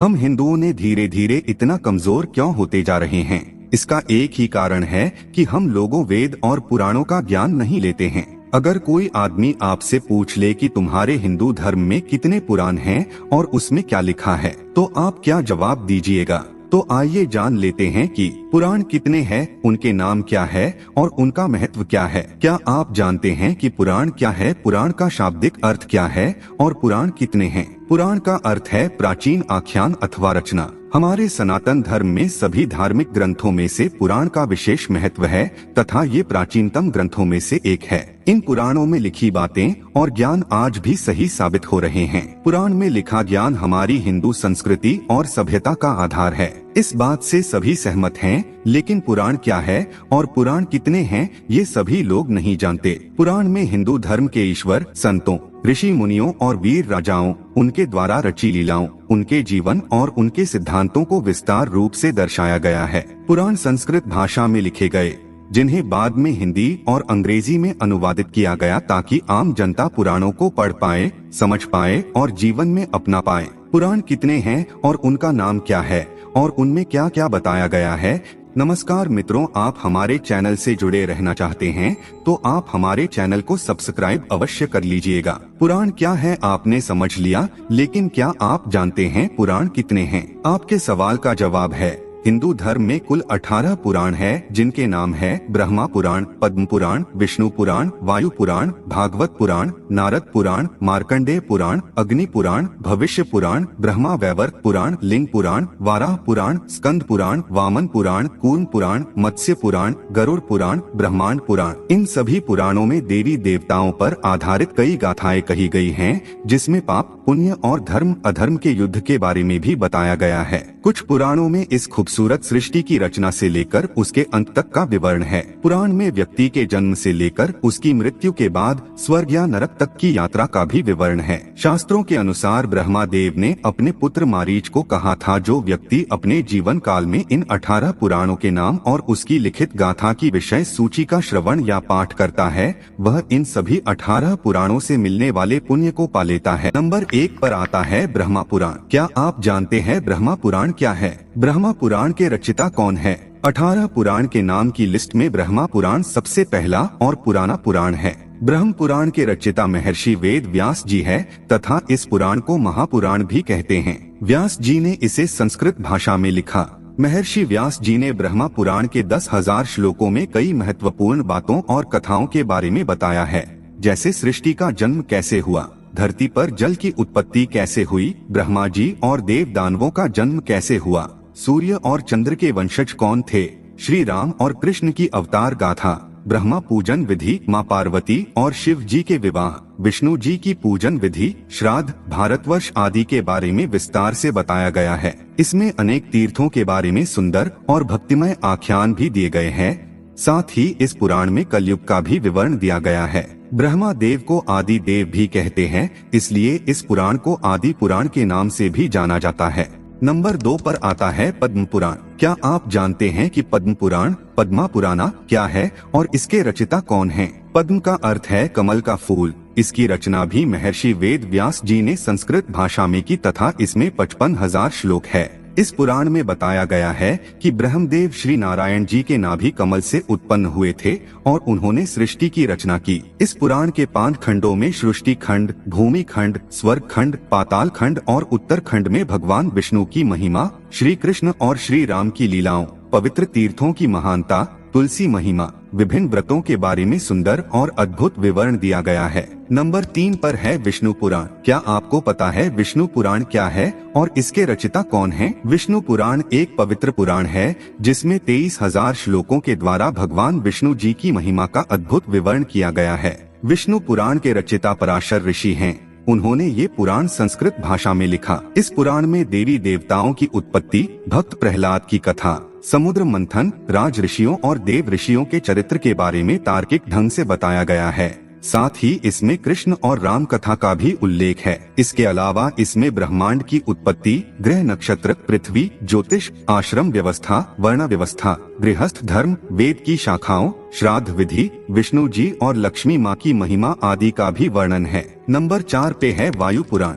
हम हिंदुओं ने धीरे धीरे इतना कमजोर क्यों होते जा रहे हैं? इसका एक ही कारण है कि हम लोगों वेद और पुराणों का ज्ञान नहीं लेते हैं। अगर कोई आदमी आपसे पूछ ले कि तुम्हारे हिंदू धर्म में कितने पुराण हैं और उसमें क्या लिखा है, तो आप क्या जवाब दीजिएगा? तो आइए जान लेते हैं कि पुराण कितने हैं, उनके नाम क्या है और उनका महत्व क्या है। क्या आप जानते हैं कि पुराण क्या है, पुराण का शाब्दिक अर्थ क्या है और पुराण कितने हैं? पुराण का अर्थ है प्राचीन आख्यान अथवा रचना। हमारे सनातन धर्म में सभी धार्मिक ग्रंथों में से पुराण का विशेष महत्व है तथा ये प्राचीनतम ग्रंथों में से एक है। इन पुराणों में लिखी बातें और ज्ञान आज भी सही साबित हो रहे हैं। पुराण में लिखा ज्ञान हमारी हिंदू संस्कृति और सभ्यता का आधार है। इस बात से सभी सहमत हैं, लेकिन पुराण क्या है और पुराण कितने हैं ये सभी लोग नहीं जानते। पुराण में हिंदू धर्म के ईश्वर, संतों, ऋषि मुनियों और वीर राजाओं, उनके द्वारा रची लीलाओं, उनके जीवन और उनके सिद्धांतों को विस्तार रूप से दर्शाया गया है। पुराण संस्कृत भाषा में लिखे गए, जिन्हें बाद में हिंदी और अंग्रेजी में अनुवादित किया गया ताकि आम जनता पुराणों को पढ़ पाए, समझ पाए और जीवन में अपना पाए। पुराण कितने हैं और उनका नाम क्या है और उनमें क्या क्या बताया गया है? नमस्कार मित्रों, आप हमारे चैनल से जुड़े रहना चाहते हैं तो आप हमारे चैनल को सब्सक्राइब अवश्य कर लीजिएगा। पुराण क्या है आपने समझ लिया, लेकिन क्या आप जानते हैं पुराण कितने हैं? आपके सवाल का जवाब है, हिंदू धर्म में कुल 18 पुराण है, जिनके नाम है ब्रह्मा पुराण, पद्म पुराण, विष्णु पुराण, वायु पुराण, भागवत पुराण, नारद पुराण, मार्कंडेय पुराण, अग्नि पुराण, भविष्य पुराण, ब्रह्मा वैवर्त पुराण, लिंग पुराण, वाराह पुराण, स्कंद पुराण, वामन पुराण, कूर्म पुराण, मत्स्य पुराण, गरुड़ पुराण, ब्रह्मांड पुराण। इन सभी पुराणों में देवी देवताओं पर आधारित कई गाथाएं कही गई हैं, जिसमें पाप, पुण्य और धर्म अधर्म के युद्ध के बारे में भी बताया गया है। कुछ पुराणों में इस खूबसूरत सृष्टि की रचना से लेकर उसके अंत तक का विवरण है। पुराण में व्यक्ति के जन्म से लेकर उसकी मृत्यु के बाद स्वर्ग या नरक तक की यात्रा का भी विवरण है। शास्त्रों के अनुसार ब्रह्मा देव ने अपने पुत्र मारीच को कहा था, जो व्यक्ति अपने जीवन काल में इन 18 पुराणों के नाम और उसकी लिखित गाथा की विषय सूची का श्रवण या पाठ करता है, वह इन सभी 18 पुराणों से मिलने वाले पुण्य को पा लेता है। नंबर 1 पर आता है ब्रह्मा पुराण। क्या आप जानते हैं ब्रह्मा पुराण क्या है? ब्रह्मा पुराण के रचिता कौन है? 18 पुराण के नाम की लिस्ट में ब्रह्मा पुराण सबसे पहला और पुराना पुराण है। ब्रह्म पुराण के रचिता महर्षि वेद व्यास जी है तथा इस पुराण को महापुराण भी कहते हैं। व्यास जी ने इसे संस्कृत भाषा में लिखा। महर्षि व्यास जी ने ब्रह्मा पुराण के 10,000 श्लोकों में कई महत्वपूर्ण बातों और कथाओं के बारे में बताया है, जैसे सृष्टि का जन्म कैसे हुआ, धरती पर जल की उत्पत्ति कैसे हुई, ब्रह्मा जी और देव दानवों का जन्म कैसे हुआ, सूर्य और चंद्र के वंशज कौन थे, श्री राम और कृष्ण की अवतार गाथा, ब्रह्मा पूजन विधि, माँ पार्वती और शिव जी के विवाह, विष्णु जी की पूजन विधि, श्राद्ध, भारतवर्ष आदि के बारे में विस्तार से बताया गया है। इसमें अनेक तीर्थों के बारे में सुंदर और भक्तिमय आख्यान भी दिए गए हैं। साथ ही इस पुराण में कलयुग का भी विवरण दिया गया है। ब्रह्मा देव को आदि देव भी कहते हैं, इसलिए इस पुराण को आदि पुराण के नाम से भी जाना जाता है। नंबर 2 पर आता है पद्म पुराण। क्या आप जानते हैं कि पद्म पुराण, पद्मा पुराना क्या है और इसके रचिता कौन हैं? पद्म का अर्थ है कमल का फूल। इसकी रचना भी महर्षि वेद व्यास जी ने संस्कृत भाषा में की तथा इसमें 55,000 श्लोक है। इस पुराण में बताया गया है कि ब्रह्मदेव श्री नारायण जी के नाभि कमल से उत्पन्न हुए थे और उन्होंने सृष्टि की रचना की। इस पुराण के 5 खंडों में सृष्टि खंड, भूमि खंड, स्वर्ग खंड, पाताल खंड और उत्तर खंड में भगवान विष्णु की महिमा, श्री कृष्ण और श्री राम की लीलाओं, पवित्र तीर्थों की महानता, तुलसी महिमा, विभिन्न व्रतों के बारे में सुंदर और अद्भुत विवरण दिया गया है। नंबर 3 पर है विष्णु पुराण। क्या आपको पता है विष्णु पुराण क्या है और इसके रचिता कौन है? विष्णु पुराण एक पवित्र पुराण है जिसमें 23,000 श्लोकों के द्वारा भगवान विष्णु जी की महिमा का अद्भुत विवरण किया गया है। विष्णु पुराण के रचिता पराशर ऋषि हैं। उन्होंने ये पुराण संस्कृत भाषा में लिखा। इस पुराण में देवी देवताओं की उत्पत्ति, भक्त प्रहलाद की कथा, समुद्र मंथन, राज ऋषियों और देव ऋषियों के चरित्र के बारे में तार्किक ढंग से बताया गया है। साथ ही इसमें कृष्ण और राम कथा का भी उल्लेख है। इसके अलावा इसमें ब्रह्मांड की उत्पत्ति, ग्रह नक्षत्र, पृथ्वी, ज्योतिष, आश्रम व्यवस्था, वर्ण व्यवस्था, गृहस्थ धर्म, वेद की शाखाओं, श्राद्ध विधि, विष्णु जी और लक्ष्मी माँ की महिमा आदि का भी वर्णन है। नंबर 4 पे है वायु पुराण।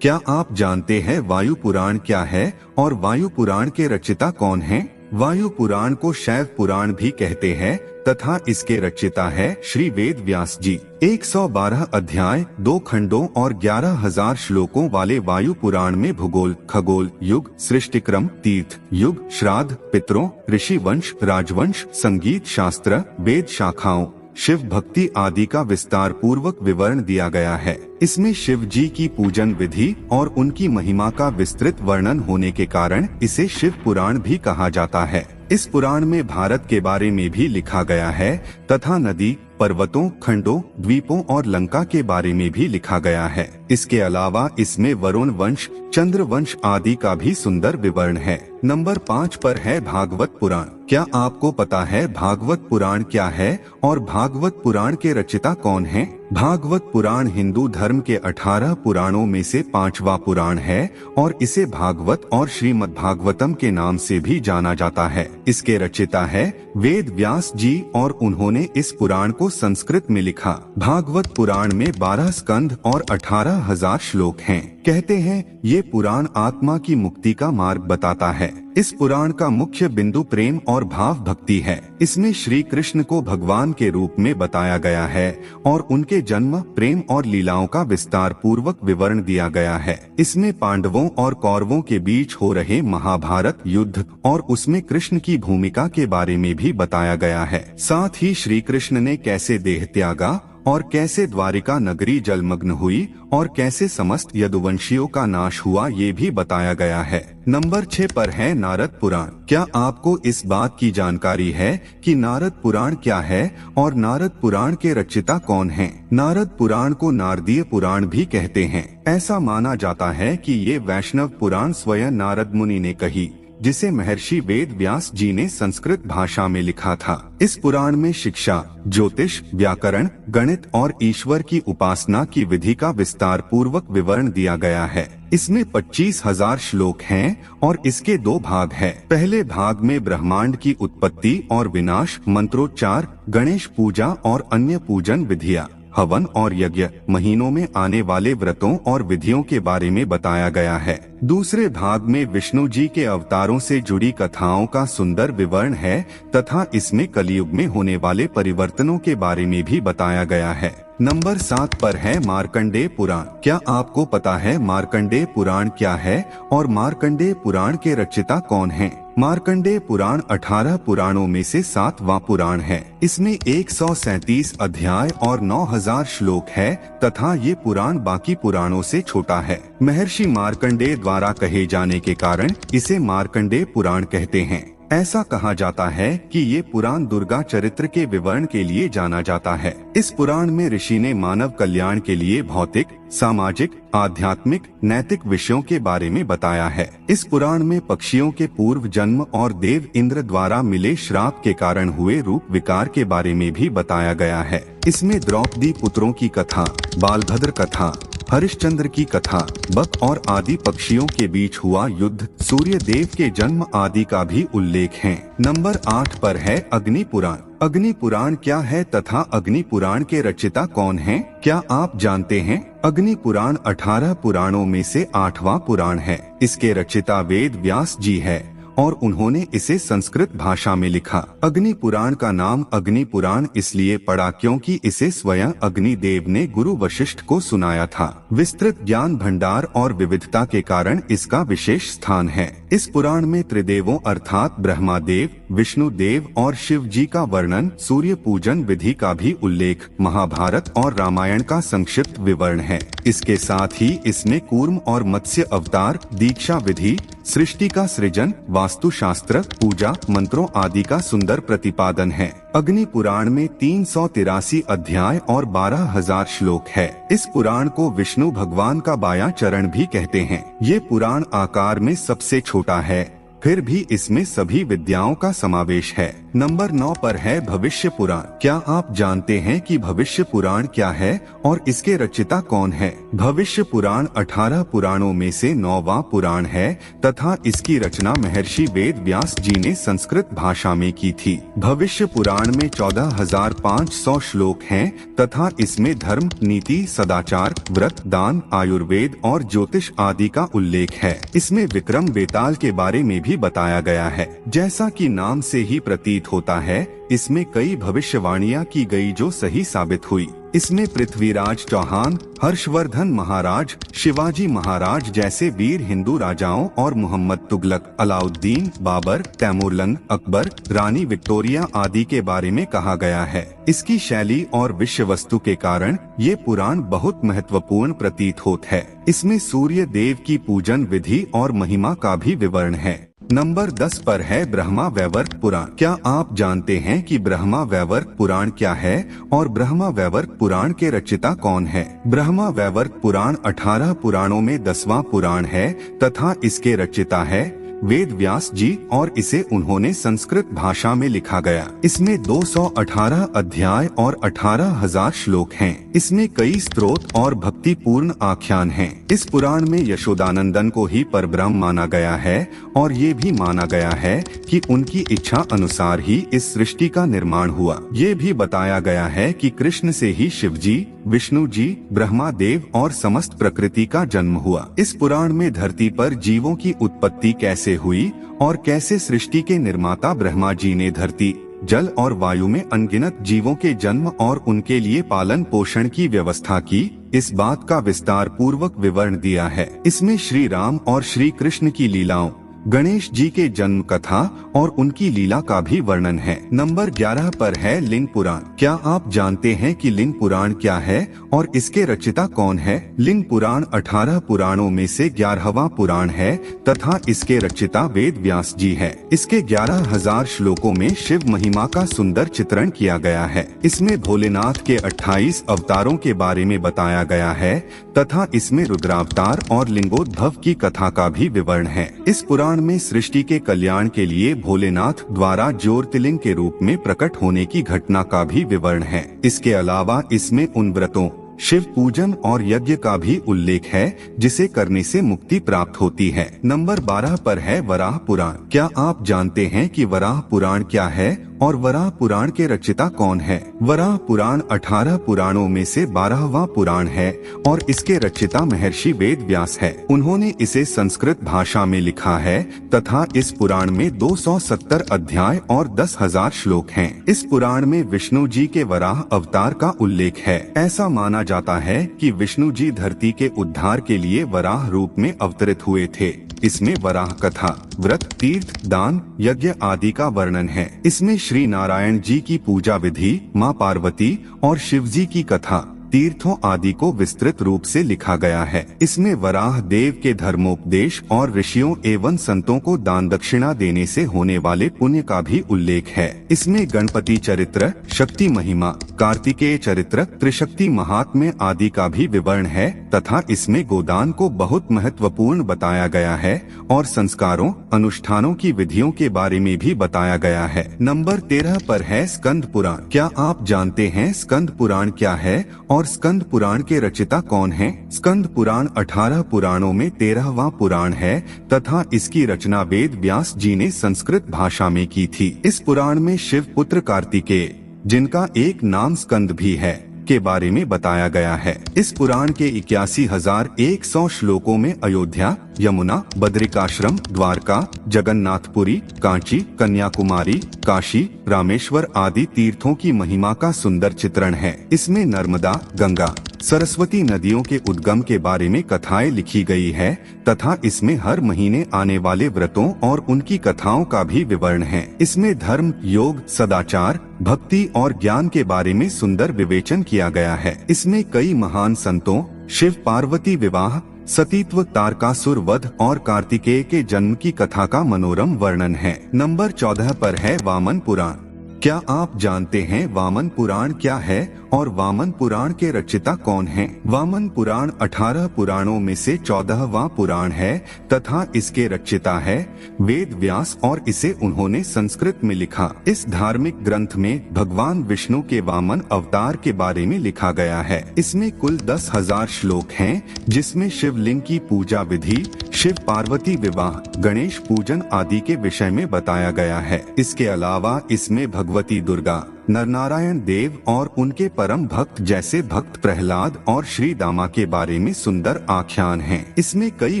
क्या आप जानते हैं वायु पुराण क्या है और वायु पुराण के रचिता कौन हैं? वायु पुराण को शैव पुराण भी कहते हैं तथा इसके रचिता है श्री वेद व्यास जी। 112 अध्याय, 2 खंडों और 11,000 श्लोकों वाले वायु पुराण में भूगोल, खगोल, युग, सृष्टिक्रम, तीर्थ, युग, श्राद्ध, पितरों, ऋषि वंश, राजवंश, संगीत शास्त्र, वेद शाखाओं, शिव भक्ति आदि का विस्तार पूर्वक विवरण दिया गया है। इसमें शिव जी की पूजन विधि और उनकी महिमा का विस्तृत वर्णन होने के कारण इसे शिव पुराण भी कहा जाता है। इस पुराण में भारत के बारे में भी लिखा गया है तथा नदी, पर्वतों, खंडों, द्वीपों और लंका के बारे में भी लिखा गया है। इसके अलावा इसमें वरुण वंश, चंद्र वंश आदि का भी सुंदर विवरण है। नंबर 5 पर है भागवत पुराण। क्या आपको पता है भागवत पुराण क्या है और भागवत पुराण के रचिता कौन हैं? भागवत पुराण हिंदू धर्म के 18 पुराणों में से 5वां पुराण है और इसे भागवत और श्रीमद् भागवतम के नाम से भी जाना जाता है। इसके रचिता है वेद व्यास जी और उन्होंने इस पुराण को संस्कृत में लिखा। भागवत पुराण में 12 स्कंध और 18,000 श्लोक हैं। कहते हैं ये पुराण आत्मा की मुक्ति का मार्ग बताता है। इस पुराण का मुख्य बिंदु प्रेम और भाव भक्ति है। इसमें श्री कृष्ण को भगवान के रूप में बताया गया है और उनके जन्म, प्रेम और लीलाओं का विस्तार पूर्वक विवरण दिया गया है। इसमें पांडवों और कौरवों के बीच हो रहे महाभारत युद्ध और उसमें कृष्ण की भूमिका के बारे में भी बताया गया है। साथ ही श्री कृष्ण ने कैसे देह त्यागा और कैसे द्वारिका नगरी जलमग्न हुई और कैसे समस्त यदुवंशियों का नाश हुआ ये भी बताया गया है। नंबर 6 पर है नारद पुराण। क्या आपको इस बात की जानकारी है कि नारद पुराण क्या है और नारद पुराण के रचिता कौन हैं? नारद पुराण को नारदीय पुराण भी कहते हैं। ऐसा माना जाता है कि ये वैष्णव पुराण स्वयं नारद मुनि ने कही, जिसे महर्षि वेद व्यास जी ने संस्कृत भाषा में लिखा था। इस पुराण में शिक्षा, ज्योतिष, व्याकरण, गणित और ईश्वर की उपासना की विधि का विस्तार पूर्वक विवरण दिया गया है। इसमें 25,000 श्लोक हैं और इसके 2 भाग हैं। पहले भाग में ब्रह्मांड की उत्पत्ति और विनाश, मंत्रोच्चार, गणेश पूजा और अन्य पूजन विधियाँ, हवन और यज्ञ, महीनों में आने वाले व्रतों और विधियों के बारे में बताया गया है। दूसरे भाग में विष्णु जी के अवतारों से जुड़ी कथाओं का सुंदर विवरण है तथा इसमें कलयुग में होने वाले परिवर्तनों के बारे में भी बताया गया है। नंबर 7 पर है मार्कंडेय पुराण। क्या आपको पता है मार्कंडेय पुराण क्या है और मार्कंडेय पुराण के रचिता कौन हैं? मार्कंडेय पुराण 18 पुराणों में से 7वां पुराण है। इसमें 137 अध्याय और 9,000 श्लोक है तथा ये पुराण बाकी पुराणों से छोटा है। महर्षि मार्कंडेय द्वारा कहे जाने के कारण इसे मार्कंडेय पुराण कहते हैं। ऐसा कहा जाता है कि ये पुराण दुर्गा चरित्र के विवरण के लिए जाना जाता है। इस पुराण में ऋषि ने मानव कल्याण के लिए भौतिक, सामाजिक, आध्यात्मिक, नैतिक विषयों के बारे में बताया है। इस पुराण में पक्षियों के पूर्व जन्म और देव इंद्र द्वारा मिले श्राप के कारण हुए रूप विकार के बारे में भी बताया गया है। इसमें द्रौपदी पुत्रों की कथा, बालभद्र कथा, हरिश्चंद्र की कथा, बक और आदि पक्षियों के बीच हुआ युद्ध, सूर्य देव के जन्म आदि का भी उल्लेख है। नंबर 8 पर है अग्नि पुराण। अग्नि पुराण क्या है तथा अग्नि पुराण के रचिता कौन हैं? क्या आप जानते हैं? अग्नि पुराण 18 पुराणों में से 8वां पुराण है। इसके रचिता वेद व्यास जी है और उन्होंने इसे संस्कृत भाषा में लिखा। अग्नि पुराण का नाम अग्नि पुराण इसलिए पड़ा क्योंकि इसे स्वयं अग्नि देव ने गुरु वशिष्ठ को सुनाया था। विस्तृत ज्ञान भंडार और विविधता के कारण इसका विशेष स्थान है। इस पुराण में त्रिदेवों अर्थात ब्रह्मा देव, विष्णु देव और शिव जी का वर्णन, सूर्य पूजन विधि का भी उल्लेख, महाभारत और रामायण का संक्षिप्त विवरण है। इसके साथ ही इसमें कूर्म और मत्स्य अवतार, दीक्षा विधि, सृष्टि का सृजन, वास्तुशास्त्र, पूजा, मंत्रों आदि का सुंदर प्रतिपादन है। अग्नि पुराण में 383 अध्याय और 12,000 श्लोक है। इस पुराण को विष्णु भगवान का बायां चरण भी कहते हैं। ये पुराण आकार में सबसे छोटा है, फिर भी इसमें सभी विद्याओं का समावेश है। नंबर 9 पर है भविष्य पुराण। क्या आप जानते हैं कि भविष्य पुराण क्या है और इसके रचयिता कौन है? भविष्य पुराण 18 पुराणों में से 9वां पुराण है तथा इसकी रचना महर्षि वेद व्यास जी ने संस्कृत भाषा में की थी। भविष्य पुराण में 14,500 श्लोक हैं तथा इसमें धर्म, नीति, सदाचार, व्रत, दान, आयुर्वेद और ज्योतिष आदि का उल्लेख है। इसमें विक्रम बेताल के बारे में भी बताया गया है। जैसा कि नाम से ही प्रतीत होता है, इसमें कई भविष्यवाणियां की गई जो सही साबित हुई। इसमें पृथ्वीराज चौहान, हर्षवर्धन महाराज, शिवाजी महाराज जैसे वीर हिंदू राजाओं और मोहम्मद तुगलक, अलाउद्दीन, बाबर, तैमूरलंग, अकबर, रानी विक्टोरिया आदि के बारे में कहा गया है। इसकी शैली और विषय वस्तु के कारण ये पुराण बहुत महत्वपूर्ण प्रतीत होता है। इसमें सूर्य देव की पूजन विधि और महिमा का भी विवरण है। नंबर 10 पर है ब्रह्मा वैवर्त पुराण। क्या आप जानते हैं कि ब्रह्मा वैवर्त पुराण क्या है और ब्रह्मा वैवर्त पुराण के रचयिता कौन है? ब्रह्मा वैवर्त पुराण 18 पुराणों में 10वां पुराण है तथा इसके रचयिता है वेद व्यास जी और इसे उन्होंने संस्कृत भाषा में लिखा गया। इसमें 218 अध्याय और 18,000 श्लोक हैं। इसमें कई स्तोत्र और भक्तिपूर्ण आख्यान हैं। इस पुराण में यशोदानंदन को ही परब्रह्म माना गया है और ये भी माना गया है कि उनकी इच्छा अनुसार ही इस सृष्टि का निर्माण हुआ। ये भी बताया गया है कि कृष्ण से ही शिव जी, विष्णु जी, ब्रह्मा देव और समस्त प्रकृति का जन्म हुआ। इस पुराण में धरती पर जीवों की उत्पत्ति कैसे हुई और कैसे सृष्टि के निर्माता ब्रह्मा जी ने धरती, जल और वायु में अनगिनत जीवों के जन्म और उनके लिए पालन पोषण की व्यवस्था की, इस बात का विस्तार पूर्वक विवरण दिया है। इसमें श्री राम और श्री कृष्ण की लीलाओं, गणेश जी के जन्म कथा और उनकी लीला का भी वर्णन है। नंबर 11 पर है लिंग पुराण। क्या आप जानते हैं कि लिंग पुराण क्या है और इसके रचयिता कौन है? लिंग पुराण 18 पुराणों में से 11वां पुराण है तथा इसके रचयिता वेद व्यास जी है। इसके 11,000 श्लोकों में शिव महिमा का सुंदर चित्रण किया गया है। इसमें भोलेनाथ के 28 अवतारों के बारे में बताया गया है तथा इसमें रुद्रावतार और लिंगोद्भव की कथा का भी विवरण है। इस पुराण में सृष्टि के कल्याण के लिए भोलेनाथ द्वारा ज्योतिर्लिंग के रूप में प्रकट होने की घटना का भी विवरण है। इसके अलावा इसमें उन व्रतों, शिव पूजन और यज्ञ का भी उल्लेख है जिसे करने से मुक्ति प्राप्त होती है। नंबर 12 पर है वराह पुराण। क्या आप जानते हैं कि वराह पुराण क्या है और वराह पुराण के रचयिता कौन है? वराह पुराण 18 पुराणों में से 12वां पुराण है और इसके रचयिता महर्षि वेद व्यास है। उन्होंने इसे संस्कृत भाषा में लिखा है तथा इस पुराण में 270 अध्याय और 10,000 श्लोक हैं। इस पुराण में विष्णु जी के वराह अवतार का उल्लेख है। ऐसा माना जाता है कि विष्णु जी धरती के उद्धार के लिए वराह रूप में अवतरित हुए थे। इसमें वराह कथा, व्रत, तीर्थ, दान, यज्ञ आदि का वर्णन है। इसमें श्री नारायण जी की पूजा विधि, माँ पार्वती और शिव जी की कथा, तीर्थों आदि को विस्तृत रूप से लिखा गया है। इसमें वराह देव के धर्मोपदेश और ऋषियों एवं संतों को दान दक्षिणा देने से होने वाले पुण्य का भी उल्लेख है। इसमें गणपति चरित्र, शक्ति महिमा, कार्तिकेय चरित्र, त्रिशक्ति महात्म्य आदि का भी विवरण है तथा इसमें गोदान को बहुत महत्वपूर्ण बताया गया है और संस्कारों, अनुष्ठानों की विधियों के बारे में भी बताया गया है। नंबर 13 पर है स्कंद पुराण। क्या आप जानते हैं स्कंद पुराण क्या है और स्कंद पुराण के रचयिता कौन हैं? स्कंद पुराण 18 पुराणों में 13वां पुराण है तथा इसकी रचना वेद व्यास जी ने संस्कृत भाषा में की थी। इस पुराण में शिव पुत्र कार्तिकेय, जिनका एक नाम स्कंद भी है, के बारे में बताया गया है। इस पुराण के 81,100 श्लोकों में अयोध्या, यमुना, बद्रिकाश्रम, द्वारका, जगन्नाथपुरी, कांची, कन्याकुमारी, काशी, रामेश्वर आदि तीर्थों की महिमा का सुंदर चित्रण है। इसमें नर्मदा, गंगा, सरस्वती नदियों के उद्गम के बारे में कथाएं लिखी गई है तथा इसमें हर महीने आने वाले व्रतों और उनकी कथाओं का भी विवरण है। इसमें धर्म, योग, सदाचार, भक्ति और ज्ञान के बारे में सुंदर विवेचन किया गया है। इसमें कई महान संतों, शिव पार्वती विवाह, सतीत्व, तारकासुर वध और कार्तिकेय के जन्म की कथा का मनोरम वर्णन है। नंबर 14 पर है वामन पुराण। क्या आप जानते हैं वामन पुराण क्या है और वामन पुराण के रचिता कौन हैं? वामन पुराण 18 पुराणों में से 14वां पुराण है तथा इसके रचिता है वेद व्यास और इसे उन्होंने संस्कृत में लिखा। इस धार्मिक ग्रंथ में भगवान विष्णु के वामन अवतार के बारे में लिखा गया है। इसमें कुल 10,000 श्लोक हैं, जिसमें शिवलिंग की पूजा विधि, शिव पार्वती विवाह, गणेश पूजन आदि के विषय में बताया गया है। इसके अलावा इसमें भगवती दुर्गा, नरनारायण देव और उनके परम भक्त जैसे भक्त प्रहलाद और श्री दामा के बारे में सुंदर आख्यान हैं। इसमें कई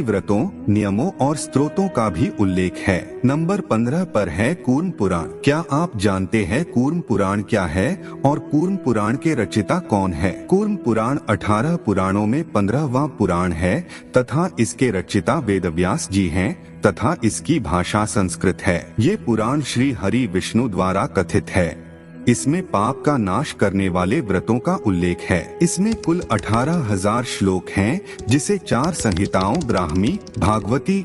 व्रतों, नियमों और स्तोत्रों का भी उल्लेख है। नंबर 15 पर है कूर्म पुराण। क्या आप जानते हैं कूर्म पुराण क्या है और कूर्म पुराण के रचिता कौन है? कूर्म पुराण 18 पुराणों में 15वां पुराण है तथा इसके रचिता वेदव्यास जी हैं तथा इसकी भाषा संस्कृत है। ये पुराण श्री हरि विष्णु द्वारा कथित है। इसमें पाप का नाश करने वाले व्रतों का उल्लेख है। इसमें कुल 18,000 श्लोक हैं, जिसे 4 संहिताओं ब्राह्मी, भागवती,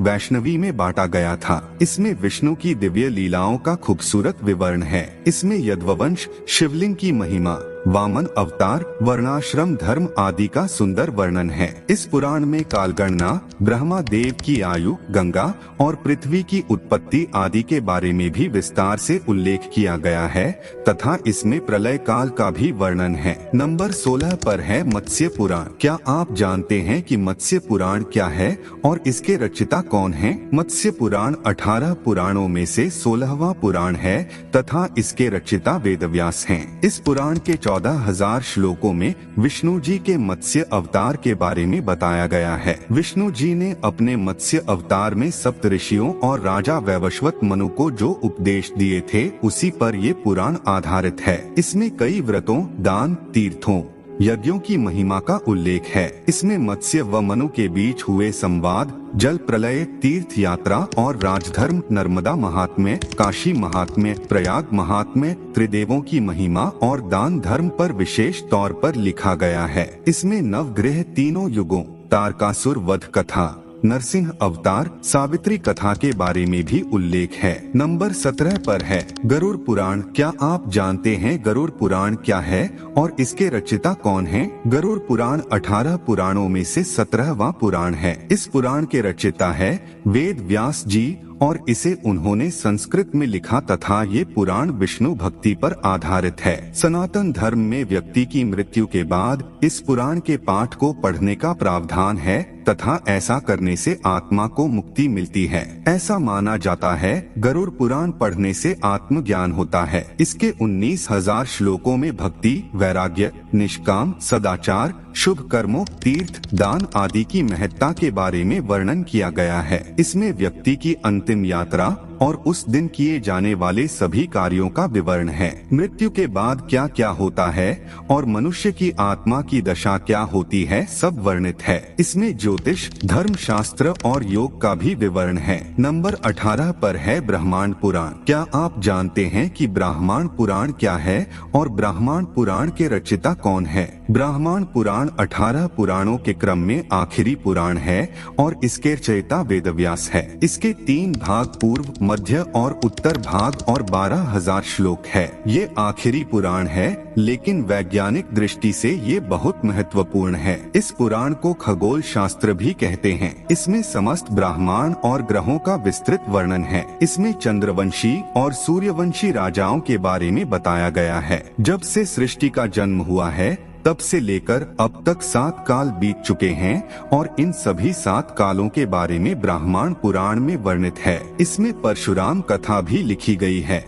वैष्णवी में बांटा गया था। इसमें विष्णु की दिव्य लीलाओं का खूबसूरत विवरण है। इसमें यदवंश, शिवलिंग की महिमा, वामन अवतार, वर्णाश्रम धर्म आदि का सुंदर वर्णन है। इस पुराण में कालगणना, ब्रह्मा देव की आयु, गंगा और पृथ्वी की उत्पत्ति आदि के बारे में भी विस्तार से उल्लेख किया गया है तथा इसमें प्रलय काल का भी वर्णन है। नंबर 16 पर है मत्स्य पुराण। क्या आप जानते हैं कि मत्स्य पुराण क्या है और इसके रचिता कौन है? मत्स्य पुराण 18 पुराणों में से 16वां पुराण है तथा इसके रचिता वेदव्यास हैं। इस पुराण के 14,000 श्लोकों में विष्णु जी के मत्स्य अवतार के बारे में बताया गया है। विष्णु जी ने अपने मत्स्य अवतार में सप्तऋषियों और राजा वैवस्वत मनु को जो उपदेश दिए थे, उसी पर ये पुराण आधारित है। इसमें कई व्रतों, दान, तीर्थों, यज्ञों की महिमा का उल्लेख है। इसमें मत्स्य व मनु के बीच हुए संवाद, जल प्रलय, तीर्थ यात्रा और राजधर्म, नर्मदा महात्म्य, काशी महात्म्य, प्रयाग महात्म्य, त्रिदेवों की महिमा और दान धर्म पर विशेष तौर पर लिखा गया है। इसमें नवग्रह, तीनों युगों, तारकासुर वध कथा, नरसिंह अवतार, सावित्री कथा के बारे में भी उल्लेख है। नंबर 17 पर है गरुड़ पुराण। क्या आप जानते हैं गरुड़ पुराण क्या है और इसके रचिता कौन है? गरुड़ पुराण 18 पुराणों में से 17वां पुराण है। इस पुराण के रचिता है वेद व्यास जी और इसे उन्होंने संस्कृत में लिखा तथा ये पुराण विष्णु भक्ति पर आधारित है। सनातन धर्म में व्यक्ति की मृत्यु के बाद इस पुराण के पाठ को पढ़ने का प्रावधान है तथा ऐसा करने से आत्मा को मुक्ति मिलती है। ऐसा माना जाता है गरुड़ पुराण पढ़ने से आत्मज्ञान होता है। इसके 19,000 श्लोकों में भक्ति, वैराग्य, निष्काम, सदाचार, शुभ कर्मों, तीर्थ, दान आदि की महत्ता के बारे में वर्णन किया गया है। इसमें व्यक्ति की अंतिम यात्रा और उस दिन किए जाने वाले सभी कार्यों का विवरण है। मृत्यु के बाद क्या क्या होता है और मनुष्य की आत्मा की दशा क्या होती है, सब वर्णित है। इसमें ज्योतिष, धर्म शास्त्र और योग का भी विवरण है। नंबर 18 पर है ब्रह्मांड पुराण। क्या आप जानते हैं कि ब्रह्मांड पुराण क्या है और ब्रह्मांड पुराण के रचिता कौन है? ब्रह्मांड पुराण 18 पुराणों के क्रम में आखिरी पुराण है और इसके रचयिता वेदव्यास है। इसके 3 भाग, पूर्व, मध्य और उत्तर भाग और 12,000 श्लोक है। ये आखिरी पुराण है, लेकिन वैज्ञानिक दृष्टि से ये बहुत महत्वपूर्ण है। इस पुराण को खगोल शास्त्र भी कहते हैं। इसमें समस्त ब्रह्मांड और ग्रहों का विस्तृत वर्णन है। इसमें चंद्रवंशी और सूर्यवंशी राजाओं के बारे में बताया गया है। जब से सृष्टि का जन्म हुआ है तब से लेकर अब तक 7 काल बीत चुके हैं और इन सभी 7 कालों के बारे में ब्रह्मांड पुराण में वर्णित है। इसमें परशुराम कथा भी लिखी गई है।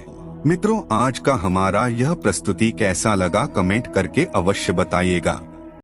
मित्रों, आज का हमारा यह प्रस्तुति कैसा लगा कमेंट करके अवश्य बताइएगा।